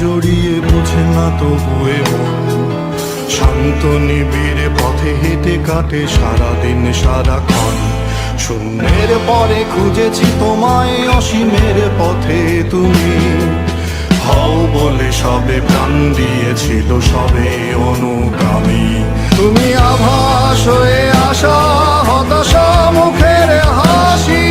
জড়িয়ে বোঝে না তবুয়ে মন। শান্ত নিবিড় পথে হেঁটে কাটে সারাদিন সারাক্ষণ। শূন্যের পরে খুঁজেছি তোমায়, অসীমের পথে তুমি হও বলে সবে প্রাণ দিয়েছিল, সবে অনুগামী। তুমি আভাস হয়ে আসা, হতাশা মুখের হাসি।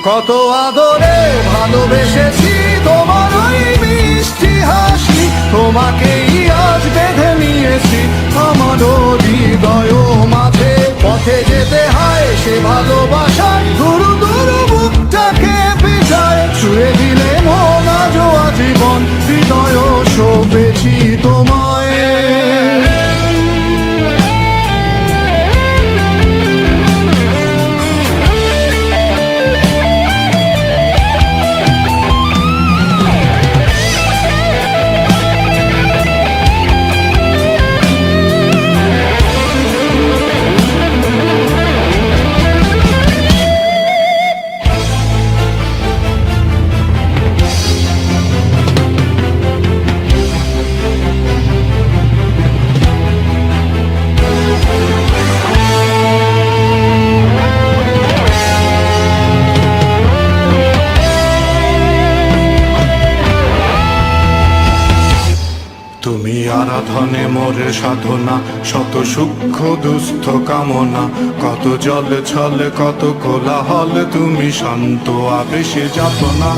কত আদরে ভালোবেসেছি তোমার ওই মিষ্টি হাসি। তোমাকেই আজ বেঁধে নিয়েছি আমার হৃদয় মাঝে। পথে যেতে হয় সে ভালোবাসায়, দুরু দুরু বুকটাকে পিছায়। ছুঁয়ে দিলে মন আজও আজীবন, হৃদয় সপেছি তোমায়। তুমি আরাধনে মোরে সাধনা, শত সূক্ষ্ম দুস্থ কামনা। কত জল ছল কত কোলাহল, তুমি শান্ত আবেশে যাতনা।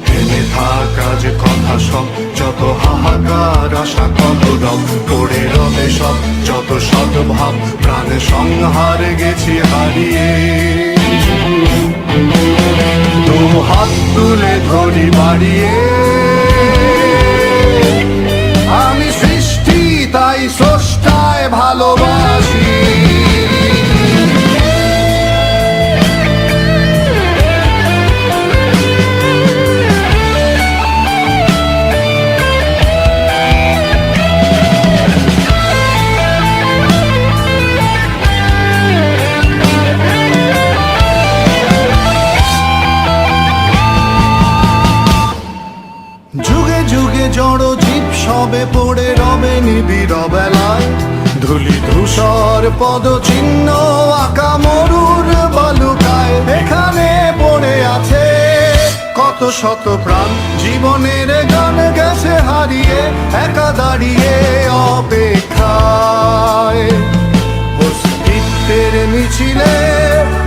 থেমে থাকা যে কথা সব, যত হাহাকার আশা কত রব। পড়ে রবে সব যত সদ্ভাব, প্রাণে সংহার গেছি হারিয়ে। দু হাত তুলে ধরি বাড়িয়ে, আমি সৃষ্টি তাই স্রষ্টায় ভালোবাসি। যুগে যুগে জড় জীব সবে পড়ে রবে নিবিড় বেলায়। ধুলি ধূসর পদ চিহ্ন আঁকা মরুর বালুকায়। এখানে পড়ে আছে কত শত প্রাণ, জীবনের গান গেছে হারিয়ে। একা দাঁড়িয়ে অপেক্ষায়, অস্তিত্বের মিছিলে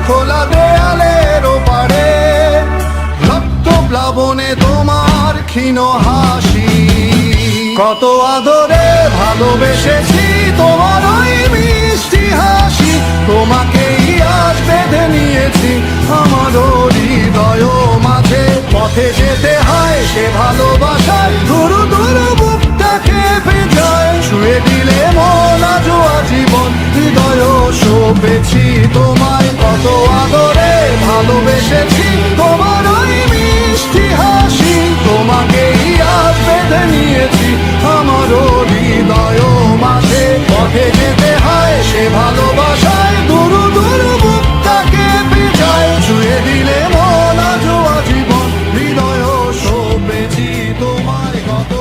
খোলা দেয়ালের ওপারে। রক্ত প্লাবনে তোমার ক্ষীণ হাসি। কত আদরে ভালোবেসেছি তোমার ওই মিষ্টি হাসি। তোমাকেই আজ বেঁধে নিয়েছি আমার হৃদয় মাঝে। পথে যেতে হয় সে ভালোবাসায়, দুরু দুরু বুকটাকে পেঁচায়। ছুঁয়ে দিলে মন আজও আজীবন, হৃদয় সপেছি তোমায়। কত আদরে ভালোবেসেছি তোমার ওই মিষ্টি হাসি। তোমাকেই আজ বেঁধে নিয়েছি আমার হৃদয় মাঝে। পথে যেতে হয় সে ভালোবাসায়, দুরু দুরু বুকটাকে পিছায়। ছুঁয়ে দিলে মন আজও আজীবন, হৃদয় সপেছি তোমায়। কত